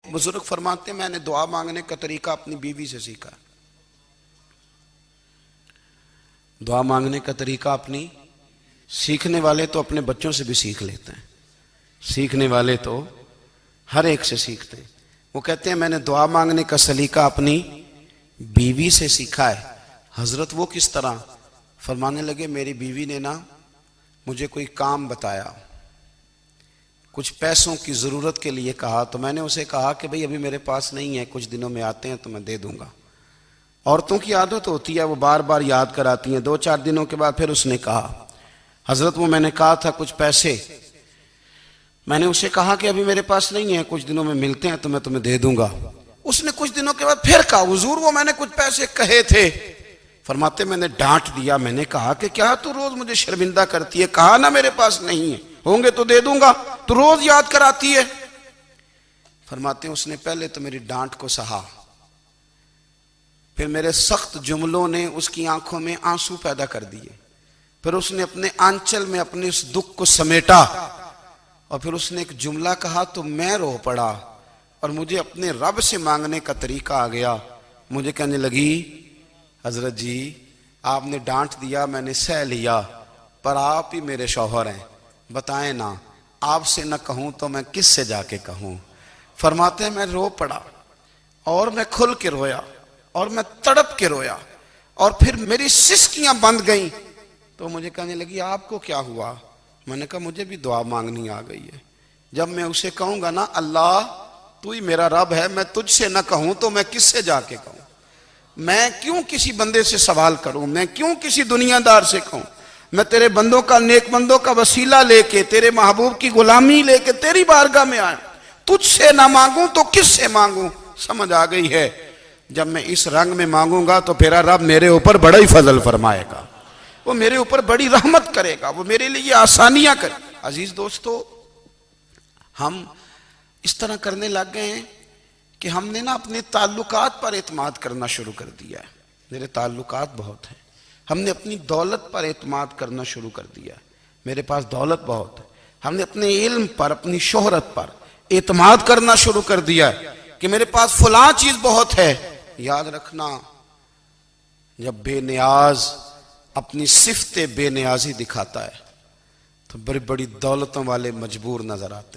बुजुर्ग फरमाते हैं, मैंने दुआ मांगने का तरीका अपनी बीवी से सीखा। दुआ मांगने का तरीका अपनी सीखने वाले तो अपने बच्चों से भी सीख लेते हैं, सीखने वाले तो हर एक से सीखते हैं। वो कहते हैं मैंने दुआ मांगने का सलीका अपनी बीवी से सीखा है। हजरत वो किस तरह? फरमाने लगे, मेरी बीवी ने ना मुझे कोई काम बताया, कुछ पैसों की ज़रूरत के लिए कहा, तो मैंने उसे कहा कि भाई अभी मेरे पास नहीं है, कुछ दिनों में आते हैं तो मैं दे दूंगा। औरतों की आदत होती है, वो बार बार याद कराती हैं। 2-4 दिनों के बाद फिर उसने कहा, हजरत वो मैंने कहा था कुछ पैसे, मैंने उसे कहा कि अभी मेरे पास नहीं है, कुछ दिनों में मिलते हैं तो मैं तुम्हें दे दूंगा। उसने कुछ दिनों के बाद फिर कहा, हुजूर वो मैंने कुछ पैसे कहे थे। फरमाते मैंने डांट दिया, मैंने कहा कि क्या तू रोज मुझे शर्मिंदा करती है, कहा ना मेरे पास नहीं है, होंगे तो दे दूंगा, तू रोज याद कराती है। फरमाते उसने पहले तो मेरी डांट को सहा, फिर मेरे सख्त जुमलों ने उसकी आंखों में आंसू पैदा कर दिए, फिर उसने अपने आंचल में अपने उस दुख को समेटा और फिर उसने एक जुमला कहा तो मैं रो पड़ा और मुझे अपने रब से मांगने का तरीका आ गया। मुझे कहने लगी, हजरत जी आपने डांट दिया, मैंने सह लिया, पर आप ही मेरे शौहर हैं, बताएं ना, आपसे न कहूं तो मैं किस से जाके कहूं। फरमाते हैं मैं रो पड़ा और मैं खुल के रोया और मैं तड़प के रोया और फिर मेरी सिसकियां बंद गईं। तो मुझे कहने लगी आपको क्या हुआ? मैंने कहा मुझे भी दुआ मांगनी आ गई है। जब मैं उसे कहूंगा ना, अल्लाह तू ही मेरा रब है, मैं तुझसे न कहूं तो मैं किससे जाके कहूं, मैं क्यों किसी बंदे से सवाल करूं, मैं क्यों किसी दुनियादार से कहूं, मैं तेरे बंदों का, नेक बंदों का वसीला लेके, तेरे महबूब की गुलामी लेके तेरी बारगाह में आया, तुझसे ना मांगूं तो किससे मांगूं। समझ आ गई है, जब मैं इस रंग में मांगूंगा तो फिर रब मेरे ऊपर बड़ा ही फजल फरमाएगा, वो मेरे ऊपर बड़ी रहमत करेगा, वो मेरे लिए आसानियां करे। अजीज दोस्तों, हम इस तरह करने लग गए हैं कि हमने ना अपने ताल्लुकात पर एतमाद करना शुरू कर दिया है। मेरे ताल्लुकात बहुत हैं, हमने अपनी दौलत पर एतमाद करना शुरू कर दिया है, मेरे पास दौलत बहुत है। हमने अपने इल्म पर, अपनी शोहरत पर एतमाद करना शुरू कर दिया है कि मेरे पास फलां चीज बहुत है। याद रखना, जब बेनियाज अपनी सिफ्ते बेनियाजी दिखाता है तो बड़ी बड़ी दौलतों वाले मजबूर नजर आते हैं।